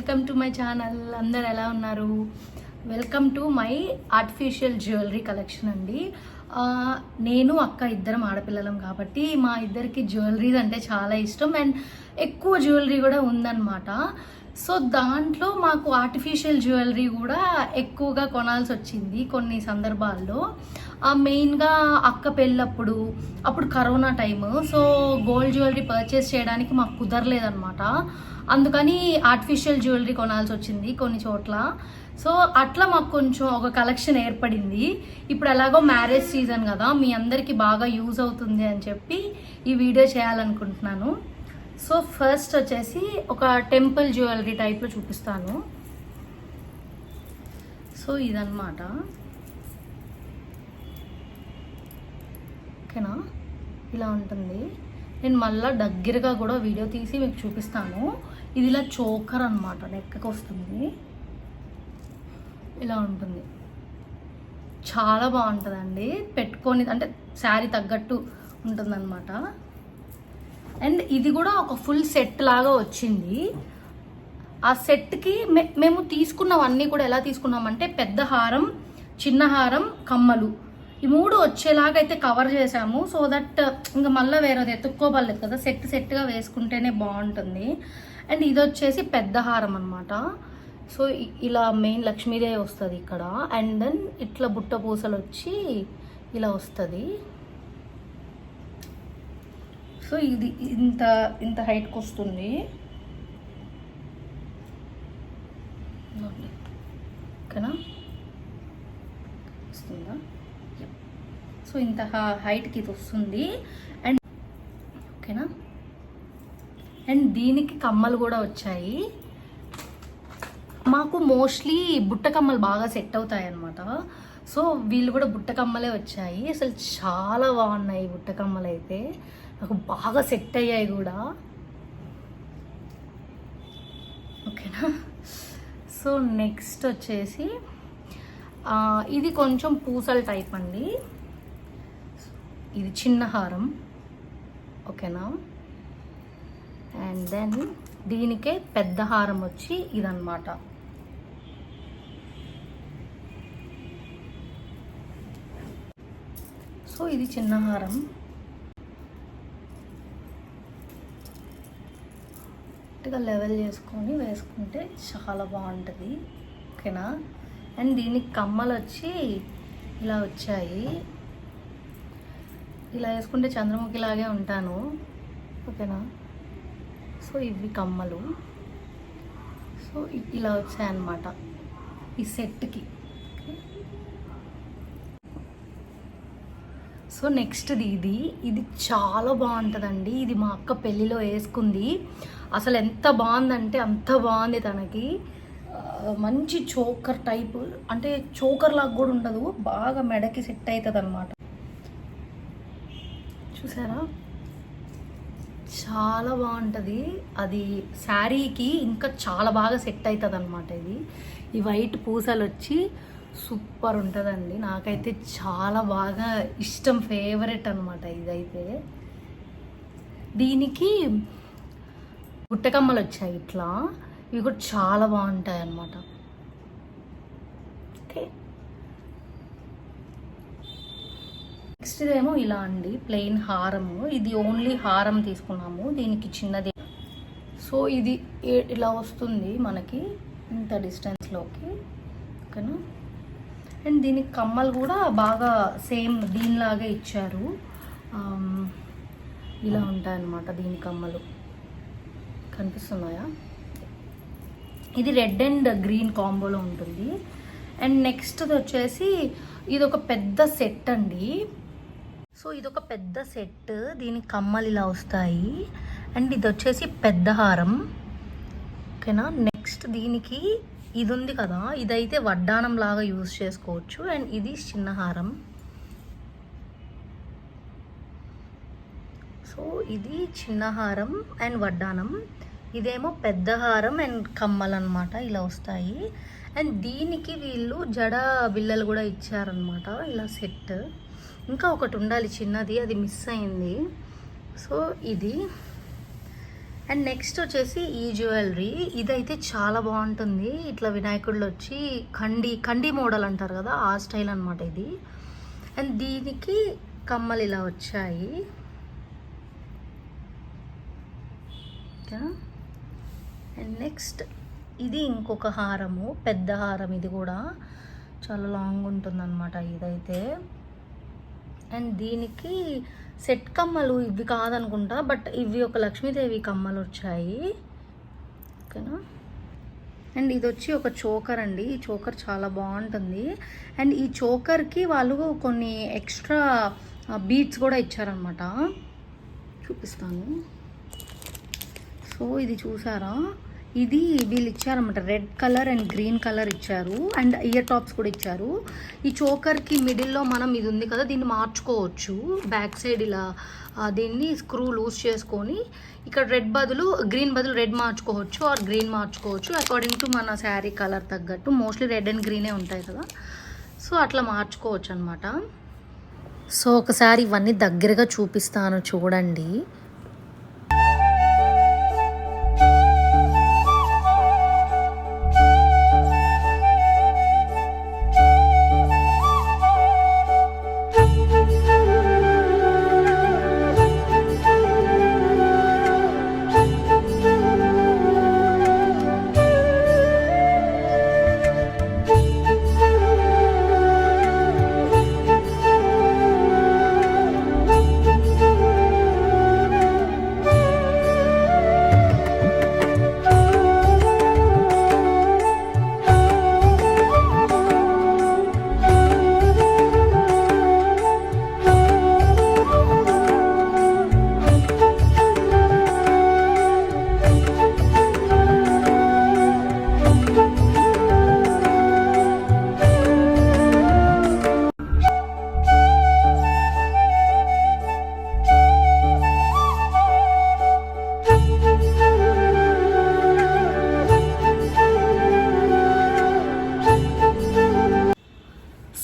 Welcome to my channel. అందరు ఎలా ఉన్నారు? Welcome to my artificial jewellery collection అండి. నేను అక్క ఇద్దరం ఆడపిల్లలం కాబట్టి మా ఇద్దరికి జ్యువెలరీస్ అంటే చాలా ఇష్టం అండ్ ఎక్కువ జ్యువెలరీ కూడా ఉందన్నమాట. సో దాంట్లో మాకు ఆర్టిఫిషియల్ జ్యువెలరీ కూడా ఎక్కువగా కొనాల్సి వచ్చింది కొన్ని సందర్భాల్లో. మెయిన్గా అక్క పెళ్ళప్పుడు, అప్పుడు corona time. So gold jewellery purchase చేయడానికి మాకు కుదరలేదన్నమాట. అందుకని ఆర్టిఫిషియల్ జ్యువెలరీ కొనాల్సి వచ్చింది కొన్ని చోట్ల. సో అట్లా మాకు కొంచెం ఒక కలెక్షన్ ఏర్పడింది. ఇప్పుడు ఎలాగో మ్యారేజ్ సీజన్ కదా, మీ అందరికీ బాగా యూజ్ అవుతుంది అని చెప్పి ఈ వీడియో చేయాలనుకుంటున్నాను. సో ఫస్ట్ వచ్చేసి ఒక టెంపుల్ జ్యువెలరీ టైప్లో చూపిస్తాను. సో ఇదన్నమాట. ఓకేనా, ఇలా ఉంటుంది. నేను మళ్ళీ దగ్గరగా కూడా వీడియో తీసి మీకు చూపిస్తాను. ఇది ఇలా చోకర్ అనమాట, నెక్కకి వస్తుంది, ఇలా ఉంటుంది. చాలా బాగుంటుందండి పెట్టుకొని, అంటే శారీ తగ్గట్టు ఉంటుందన్నమాట. అండ్ ఇది కూడా ఒక ఫుల్ సెట్ లాగా వచ్చింది. ఆ సెట్కి మేము తీసుకున్నవన్నీ కూడా ఎలా తీసుకున్నామంటే పెద్ద హారం, చిన్న హారం, కమ్మలు, ఈ మూడు వచ్చేలాగా అయితే కవర్ చేసాము. సో దట్ ఇంకా మళ్ళీ వేరేది ఎత్తుక్కోబడలేదు కదా, సెట్గా వేసుకుంటేనే బాగుంటుంది. అండ్ ఇది వచ్చేసి పెద్ద హారం అనమాట. సో ఇలా మెయిన్ లక్ష్మీదేవి వస్తుంది ఇక్కడ, అండ్ దెన్ ఇట్లా బుట్ట పూసలు వచ్చి ఇలా వస్తుంది. సో ఇది ఇంత ఇంత హైట్కి వస్తుంది. ఓకేనా, వస్తుందా? సో ఇంత హైట్కి ఇది వస్తుంది. అండ్ ఓకేనా, అండ్ దీనికి కమ్మలు కూడా వచ్చాయి. మాకు మోస్ట్లీ బుట్ట కమ్మలు బాగా సెట్ అవుతాయి అన్నమాట. సో వీళ్ళు కూడా బుట్ట కమ్మలే వచ్చాయి. అసలు చాలా బాగున్నాయి బుట్ట కమ్మలు అయితే, నాకు బాగా సెట్ అయ్యాయి కూడా. ఓకేనా, సో నెక్స్ట్ వచ్చేసి ఇది కొంచెం పూసల టైప్ అండి. ఇది చిన్న హారం. ఓకేనా, అండ్ దెన్ దీనికే పెద్ద హారం వచ్చి ఇదన్నమాట. సో ఇది చిన్న హారం. లెవెల్ చేసుకొని వేసుకుంటే చాలా బాగుంటుంది. ఓకేనా, అండ్ దీనికి కమ్మలు వచ్చి ఇలా వచ్చాయి. ఇలా వేసుకుంటే చంద్రముఖి లాగే ఉంటాను. ఓకేనా, సో ఇవి కమ్మలు. సో ఇలా వచ్చాయన్నమాట ఈ సెట్కి. సో నెక్స్ట్ది ఇది చాలా బాగుంటుందండి. ఇది మా అక్క పెళ్ళిలో వేసుకుంది. అసలు ఎంత బాగుందంటే అంత బాగుంది. తనకి మంచి చోకర్ టైపు, అంటే చోకర్ లాగా కూడా ఉండదు, బాగా మెడకి సెట్ అవుతుంది అనమాట. చూసారా, చాలా బాగుంటుంది. అది శారీకి ఇంకా చాలా బాగా సెట్ అవుతుంది అనమాట. ఇది ఈ వైట్ పూసలు వచ్చి సూపర్ ఉంటుందండి. నాకైతే చాలా బాగా ఇష్టం, ఫేవరెట్ అనమాట ఇదైతే. దీనికి గుట్టకమ్మలు వచ్చాయి ఇట్లా, ఇవి కూడా చాలా బాగుంటాయి అన్నమాట. ఓకే, నెక్స్ట్ ఇదేమో ఇలా అండి, ప్లెయిన్ హారము. ఇది ఓన్లీ హారం తీసుకున్నాము, దీనికి చిన్నది. సో ఇది ఇలా వస్తుంది మనకి ఇంత డిస్టెన్స్లోకి. ఓకేనా, అండ్ దీనికి కమ్మలు కూడా బాగా సేమ్ దీనిలాగే ఇచ్చారు. ఇలా ఉంటాయన్నమాట దీని కమ్మలు. కనిపిస్తున్నాయా? ఇది రెడ్ అండ్ గ్రీన్ కాంబోలో ఉంటుంది. అండ్ నెక్స్ట్ వచ్చేసి ఇది ఒక పెద్ద సెట్ అండి. సో ఇదొక పెద్ద సెట్, దీనికి కమ్మలు ఇలా వస్తాయి. అండ్ ఇది వచ్చేసి పెద్ద హారం. ఓకేనా, నెక్స్ట్ దీనికి ఇది ఉంది కదా, ఇదైతే వడ్డానం లాగా యూజ్ చేసుకోవచ్చు. అండ్ ఇది చిన్న హారం. సో ఇది చిన్న హారం అండ్ వడ్డానం. ఇదేమో పెద్ద హారం అండ్ కమ్మలు అనమాట, ఇలా వస్తాయి. అండ్ దీనికి వీళ్ళు జడ బిళ్ళలు కూడా ఇచ్చారనమాట, ఇలా సెట్. ఇంకా ఒకటి ఉండాలి చిన్నది, అది మిస్ అయింది. సో ఇది అండ్ నెక్స్ట్ వచ్చేసి ఈ జ్యువెలరీ, ఇదైతే చాలా బాగుంటుంది. ఇట్లా వినాయకుళ్ళు వచ్చి కండి మోడల్ అంటారు కదా, ఆ స్టైల్ అనమాట ఇది. అండ్ దీనికి కమ్మలు ఇలా వచ్చాయి. అండ్ నెక్స్ట్ ఇది ఇంకొక హారము, పెద్ద హారం. ఇది కూడా చాలా లాంగ్ ఉంటుంది అనమాట ఇదైతే. అండ్ దీనికి సెట్ కమ్మలు ఇవి కాదనుకుంటా, బట్ ఇవి ఒక లక్ష్మీదేవి కమ్మలు వచ్చాయి. ఓకేనా. అండ్ ఇది వచ్చి ఒక చోకర్ అండి. ఈ చోకర్ చాలా బాగుంటుంది. అండ్ ఈ చోకర్కి వాళ్ళు కొన్ని ఎక్స్ట్రా బీడ్స్ కూడా ఇచ్చారనమాట, చూపిస్తాను. సో ఇది చూసారా, ఇది వీళ్ళు ఇచ్చారన్నమాట, red colour and green colour ఇచ్చారు. అండ్ ఇయర్ టాప్స్ కూడా ఇచ్చారు. ఈ చోకర్కి మిడిల్లో మనం ఇది ఉంది కదా, దీన్ని మార్చుకోవచ్చు. బ్యాక్ సైడ్ ఇలా దీన్ని స్క్రూ లూజ్ చేసుకొని ఇక్కడ గ్రీన్ బదులు రెడ్ మార్చుకోవచ్చు, ఆర్ గ్రీన్ మార్చుకోవచ్చు అకార్డింగ్ టు మన శారీ కలర్ తగ్గట్టు. మోస్ట్లీ రెడ్ అండ్ గ్రీనే ఉంటాయి కదా, సో అట్లా మార్చుకోవచ్చు అనమాట. సో ఒకసారి ఇవన్నీ దగ్గరగా చూపిస్తాను చూడండి.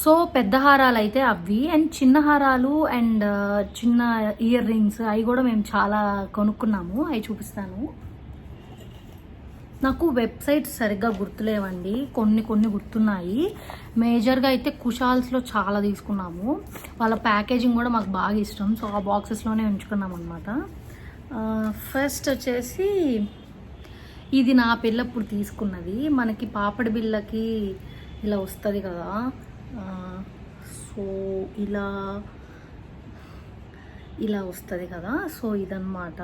సో పెద్ద హారాలు అయితే అవి, అండ్ చిన్న హారాలు అండ్ చిన్న ఇయర్ రింగ్స్ అవి కూడా మేము చాలా కొనుక్కున్నాము. అవి చూపిస్తాను. నాకు వెబ్సైట్స్ సరిగ్గా గుర్తులేవండి, కొన్ని గుర్తున్నాయి. మేజర్గా అయితే కుషాల్స్లో చాలా తీసుకున్నాము. వాళ్ళ ప్యాకేజింగ్ కూడా మాకు బాగా ఇష్టం, సో ఆ బాక్సెస్లోనే ఉంచుకున్నాం అనమాట. ఫస్ట్ వచ్చేసి ఇది నా పిల్లప్పుడు తీసుకున్నది. మనకి పాపడి బిళ్ళకి ఇలా వస్తుంది కదా, సో ఇలా వస్తుంది కదా, సో ఇదన్నమాట.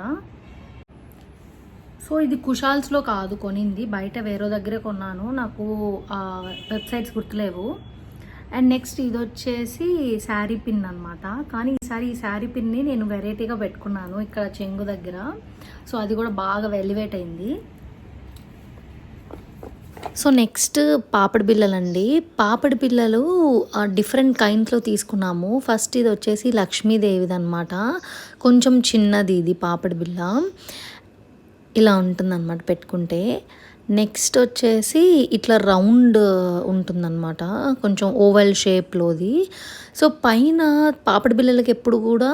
సో ఇది కుషాల్స్లో కాదు కొనింది, బయట వేరే దగ్గరే కొన్నాను. నాకు వెబ్సైట్స్ గుర్తులేవు. అండ్ నెక్స్ట్ ఇది వచ్చేసి శారీ పిన్ అనమాట. కానీ ఈసారి ఈ శారీ పిన్ని నేను వెరైటీగా పెట్టుకున్నాను ఇక్కడ చెంగు దగ్గర, సో అది కూడా బాగా వెలివేట్ అయింది. సో నెక్స్ట్ పాపడి బిళ్ళలు అండి. పాపడి బిళ్ళలు డిఫరెంట్ కైండ్స్లో తీసుకున్నాము. ఫస్ట్ ఇది వచ్చేసి లక్ష్మీదేవిది అనమాట, కొంచెం చిన్నది ఇది పాపడి బిళ్ళ, ఇలా ఉంటుందన్నమాట పెట్టుకుంటే. నెక్స్ట్ వచ్చేసి ఇట్లా రౌండ్ ఉంటుందన్నమాట, కొంచెం ఓవల్ షేప్లోది. సో పైన పాపడి బిళ్ళలకి ఎప్పుడు కూడా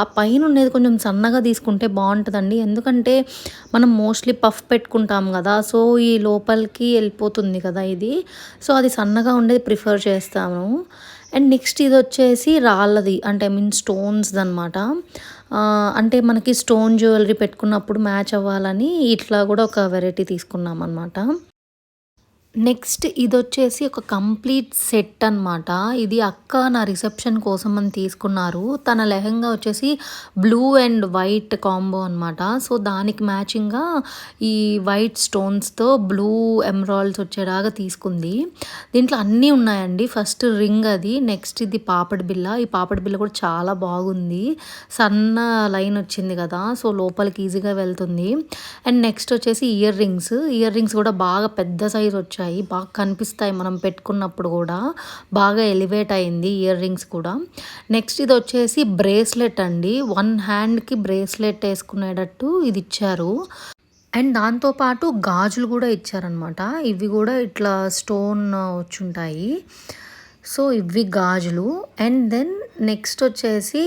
ఆ పైన ఉండేది కొంచెం సన్నగా తీసుకుంటే బాగుంటుందండి, ఎందుకంటే మనం మోస్ట్లీ పఫ్ పెట్టుకుంటాం కదా, సో ఈ లోపలికి వెళ్ళిపోతుంది కదా ఇది, సో అది సన్నగా ఉండేది ప్రిఫర్ చేస్తాము. అండ్ నెక్స్ట్ ఇది వచ్చేసి రాళ్ళది, అంటే స్టోన్స్ది అనమాట. అంటే మనకి స్టోన్ జ్యువెలరీ పెట్టుకున్నప్పుడు మ్యాచ్ అవ్వాలని ఇట్లా కూడా ఒక వెరైటీ తీసుకున్నాం అనమాట. నెక్స్ట్ ఇది వచ్చేసి ఒక కంప్లీట్ సెట్ అనమాట. ఇది అక్క నా రిసెప్షన్ కోసం అని తీసుకున్నారు. తన లెహంగా వచ్చేసి బ్లూ అండ్ వైట్ కాంబో అనమాట. సో దానికి మ్యాచింగ్గా ఈ వైట్ స్టోన్స్తో బ్లూ ఎమరాల్డ్స్ వచ్చేలాగా తీసుకుంది. దీంట్లో అన్నీ ఉన్నాయండి. ఫస్ట్ రింగ్ అది, నెక్స్ట్ ఇది పాపడి బిళ్ళ. ఈ పాపడి బిళ్ళ కూడా చాలా బాగుంది, సన్న లైన్ వచ్చింది కదా, సో లోపలికి ఈజీగా వెళ్తుంది. అండ్ నెక్స్ట్ వచ్చేసి ఇయర్ రింగ్స్ కూడా బాగా పెద్ద సైజ్ వచ్చాయి, బాగా కనిపిస్తాయి మనం పెట్టుకున్నప్పుడు కూడా, బాగా ఎలివేట్ అయింది ఇయర్ రింగ్స్ కూడా. నెక్స్ట్ ఇది వచ్చేసి బ్రేస్లెట్ అండి, 1 హ్యాండ్కి బ్రేస్లెట్ వేసుకునేటట్టు ఇది ఇచ్చారు. అండ్ దాంతోపాటు గాజులు కూడా ఇచ్చారనమాట, ఇవి కూడా ఇట్లా స్టోన్ వచ్చుంటాయి, సో ఇవి గాజులు. అండ్ దెన్ నెక్స్ట్ వచ్చేసి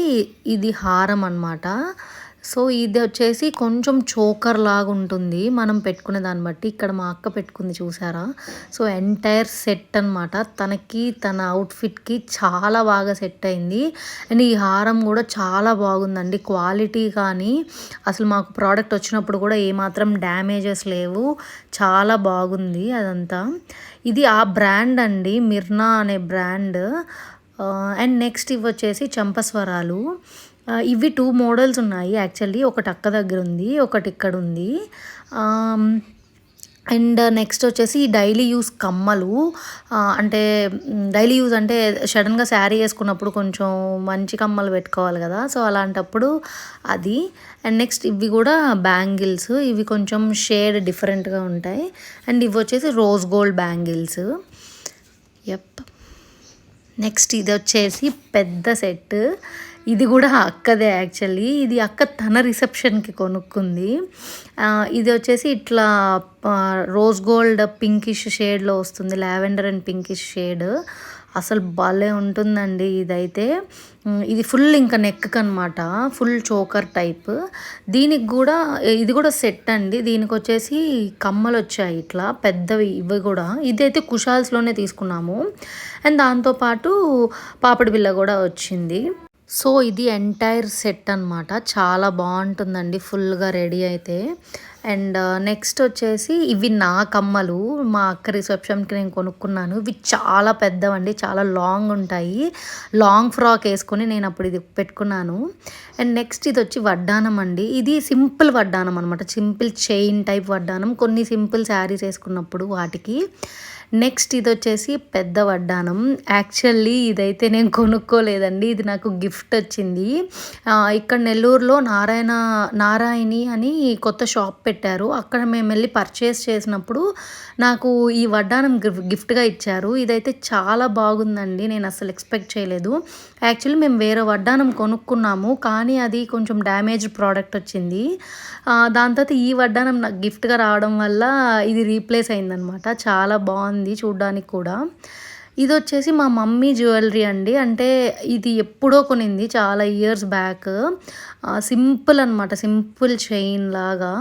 ఇది హారం అనమాట. సో ఇది వచ్చేసి కొంచెం చోకర్ లాగా ఉంటుంది మనం పెట్టుకునే దాన్ని బట్టి. ఇక్కడ మా అక్క పెట్టుకుంది చూసారా. సో ఎంటైర్ సెట్ అనమాట. తనకి తన అవుట్ఫిట్కి చాలా బాగా సెట్ అయింది. అండ్ ఈ హారం కూడా చాలా బాగుందండి. క్వాలిటీ కానీ అసలు మాకు ప్రోడక్ట్ వచ్చినప్పుడు కూడా ఏమాత్రం డ్యామేజెస్ లేవు. చాలా బాగుంది అదంతా. ఇది ఆ బ్రాండ్ అండి, మిర్నా అనే బ్రాండ్. అండ్ నెక్స్ట్ ఇవి వచ్చేసి చంపస్వరాలు. ఇవి 2 మోడల్స్ ఉన్నాయి యాక్చువల్లీ. ఒకటి అక్క దగ్గర ఉంది, ఒకటి ఇక్కడ ఉంది. అండ్ నెక్స్ట్ వచ్చేసి డైలీ యూస్ కమ్మలు. అంటే డైలీ యూజ్ అంటే సడన్గా శారీ వేసుకున్నప్పుడు కొంచెం మంచి కమ్మలు పెట్టుకోవాలి కదా, సో అలాంటప్పుడు అది. అండ్ నెక్స్ట్ ఇవి కూడా బ్యాంగిల్స్. ఇవి కొంచెం షేడ్ డిఫరెంట్గా ఉంటాయి. అండ్ ఇవి వచ్చేసి rose gold bangles. Yup. Next ఇది వచ్చేసి పెద్ద సెట్. ఇది కూడా అక్కదే యాక్చువల్లీ. ఇది అక్క తన రిసెప్షన్కి కొనుక్కుంది. ఇది వచ్చేసి ఇట్లా రోజ్ గోల్డ్ పింకిష్ షేడ్లో వస్తుంది, లావెండర్ అండ్ పింకిష్ షేడ్. అసలు భలే ఉంటుందండి ఇదైతే. ఇది ఫుల్ ఇంకా నెక్ అనమాట, ఫుల్ చోకర్ టైప్. దీనికి కూడా ఇది కూడా సెట్ అండి. దీనికి వచ్చేసి కమ్మలు వచ్చాయి ఇట్లా పెద్దవి. ఇవి కూడా ఇదైతే కుషాల్స్లోనే తీసుకున్నాము. అండ్ దాంతోపాటు పాపిడి బిళ్ళ కూడా వచ్చింది. సో ఇది ఎంటైర్ సెట్ అనమాట. చాలా బాగుంటుందండి ఫుల్గా రెడీ అయితే. అండ్ నెక్స్ట్ వచ్చేసి ఇవి నా కమ్మలు మా అక్క రిసెప్షన్కి నేను కొనుక్కున్నాను. ఇవి చాలా పెద్దవండి, చాలా లాంగ్ ఉంటాయి. లాంగ్ ఫ్రాక్ వేసుకొని నేను అప్పుడు ఇది పెట్టుకున్నాను. అండ్ నెక్స్ట్ ఇది వచ్చి వడ్డానం అండి. ఇది సింపుల్ వడ్డానం అనమాట, సింపుల్ చైన్ టైప్ వడ్డానం. కొన్ని సింపుల్ శారీస్ వేసుకున్నప్పుడు వాటికి. నెక్స్ట్ ఇది వచ్చేసి పెద్ద వడ్డానం. యాక్చువల్లీ ఇదైతే నేను కొనుక్కోలేదండి, ఇది నాకు గిఫ్ట్ వచ్చింది. ఇక్కడ నెల్లూరులో నారాయణి అని కొత్త షాప్ పెట్టారు. అక్కడ మేము వెళ్ళి పర్చేస్ చేసినప్పుడు నాకు ఈ వడ్డానం గిఫ్ట్గా ఇచ్చారు. ఇదైతే చాలా బాగుందండి, నేను అసలు ఎక్స్పెక్ట్ చేయలేదు. యాక్చువల్లీ మేము వేరే వడ్డానం కొనుక్కున్నాము, కానీ అది కొంచెం డ్యామేజ్డ్ ప్రోడక్ట్ వచ్చింది. దాని తర్వాత ఈ వడ్డానం నాకు గిఫ్ట్గా రావడం వల్ల ఇది రీప్లేస్ అయిందనమాట. చాలా బాగుంది చూడ్డానికి కూడా. ఇది వచ్చేసి మా మమ్మీ జ్యువెలరీ అండి. అంటే ఇది ఎప్పుడో కొనింది, చాలా ఇయర్స్ బ్యాక్. సింపుల్ అనమాట, సింపుల్ చైన్ లాగా.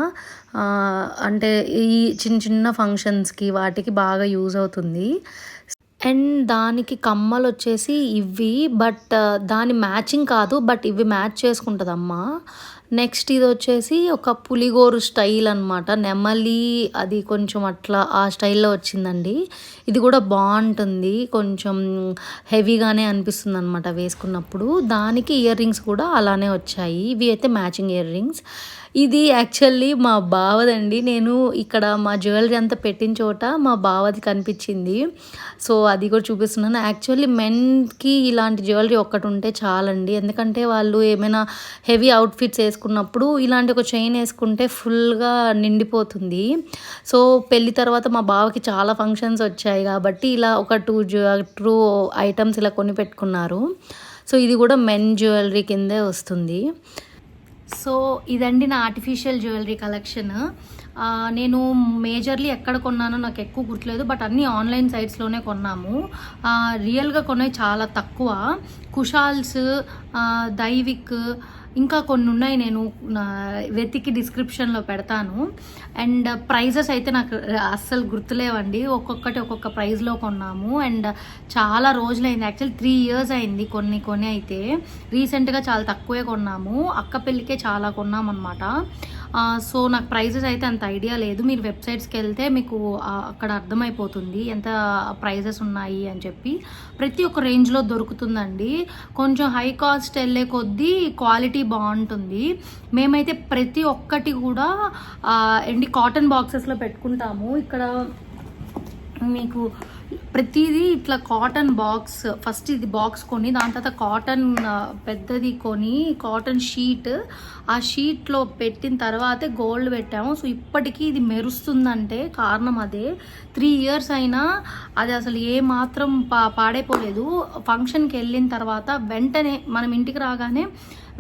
అంటే ఈ చిన్న చిన్న ఫంక్షన్స్కి వాటికి బాగా యూజ్ అవుతుంది. అండ్ దానికి కమ్మలు వచ్చేసి ఇవి, బట్ దాని మ్యాచింగ్ కాదు, బట్ ఇవి మ్యాచ్ చేసుకుంటుంది అమ్మ. నెక్స్ట్ ఇది వచ్చేసి ఒక పులిగోరు స్టైల్ అనమాట, నెమలి అది కొంచెం అట్లా ఆ స్టైల్లో వచ్చిందండి. ఇది కూడా బాగుంటుంది, కొంచెం హెవీగానే అనిపిస్తుంది అనమాట వేసుకున్నప్పుడు. దానికి ఇయర్ రింగ్స్ కూడా అలానే వచ్చాయి. ఇవి అయితే మ్యాచింగ్ ఇయర్ రింగ్స్. ఇది యాక్చువల్లీ మా బావదండి. నేను ఇక్కడ మా జ్యువెలరీ అంతా పెట్టిన చోట మా బావది కనిపించింది, సో అది కూడా చూపిస్తున్నాను. యాక్చువల్లీ మెన్కి ఇలాంటి జ్యువెలరీ ఒక్కటి ఉంటే చాలండి, ఎందుకంటే వాళ్ళు ఏమైనా హెవీ అవుట్ఫిట్స్ వేసుకున్నప్పుడు ఇలాంటి ఒక చైన్ వేసుకుంటే ఫుల్గా నిండిపోతుంది. సో పెళ్ళి తర్వాత మా బావకి చాలా ఫంక్షన్స్ వచ్చాయి కాబట్టి ఇలా ఒక టూ ఐటమ్స్ ఇలా కొని పెట్టుకున్నారు. సో ఇది కూడా మెన్ జ్యువెలరీ కిందే వస్తుంది. సో ఇదండి నా ఆర్టిఫిషియల్ జ్యువెలరీ కలెక్షన్. నేను మేజర్లీ ఎక్కడ కొన్నానో నాకు ఎక్కువ గుర్తులేదు, బట్ అన్నీ ఆన్లైన్ సైట్స్లోనే కొన్నాము. రియల్గా కొన్నాయి చాలా తక్కువ. కుషాల్స్, దైవిక్, ఇంకా కొన్ని ఉన్నాయి, నేను వెతికి డిస్క్రిప్షన్లో పెడతాను. అండ్ ప్రైజెస్ అయితే నాకు అస్సలు గుర్తులేవండి, ఒక్కొక్కటి ఒక్కొక్క ప్రైస్లో కొన్నాము. అండ్ చాలా రోజులైంది, యాక్చువల్లీ 3 years అయింది కొన్ని అయితే. రీసెంట్గా చాలా తక్కువే కొన్నాము, అక్క పెళ్ళికే చాలా కొన్నామన్నమాట. సో నాకు ప్రైజెస్ అయితే అంత ఐడియా లేదు. మీరు వెబ్సైట్స్కి వెళ్తే మీకు అక్కడ అర్థమైపోతుంది ఎంత ప్రైజెస్ ఉన్నాయి అని చెప్పి. ప్రతి ఒక్క రేంజ్లో దొరుకుతుందండి. కొంచెం హై కాస్ట్ వెళ్ళే కొద్దీ క్వాలిటీ బాగుంటుంది. మేమైతే ప్రతి ఒక్కటి కూడా కాటన్ బాక్సెస్లో పెట్టుకుంటాము. ఇక్కడ మీకు ప్రతిదీ ఇట్లా కాటన్ బాక్స్, ఫస్ట్ ఇది బాక్స్ కొని దాని తర్వాత కాటన్ పెద్దది కొని కాటన్ షీట్, ఆ షీట్లో పెట్టిన తర్వాతే గోల్డ్ పెట్టాము. సో ఇప్పటికీ ఇది మెరుస్తుందంటే కారణం అదే. 3 years అయినా అది అసలు ఏ మాత్రం పాడైపోలేదు. ఫంక్షన్కి వెళ్ళిన తర్వాత వెంటనే మనం ఇంటికి రాగానే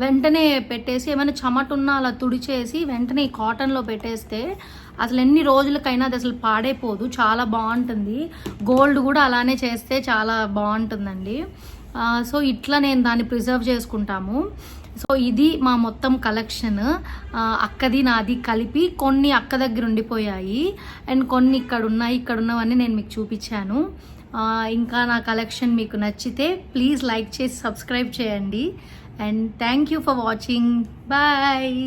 వెంటనే పెట్టేసి ఏమైనా చెమటున్నా అలా తుడిచేసి వెంటనే ఈ కాటన్లో పెట్టేస్తే అసలు ఎన్ని రోజులకైనా అది అసలు పాడైపోదు, చాలా బాగుంటుంది. గోల్డ్ కూడా అలానే చేస్తే చాలా బాగుంటుందండి. సో ఇట్లా నేను దాన్ని ప్రిజర్వ్ చేసుకుంటాము. సో ఇది మా మొత్తం కలెక్షన్. అక్కది నాది కలిపి కొన్ని అక్క దగ్గర ఉండిపోయాయి అండ్ కొన్ని ఇక్కడ ఉన్నవన్నీ నేను మీకు చూపించాను. ఇంకా నా కలెక్షన్ మీకు నచ్చితే ప్లీజ్ లైక్ చేసి సబ్స్క్రైబ్ చేయండి. And thank you for watching. Bye.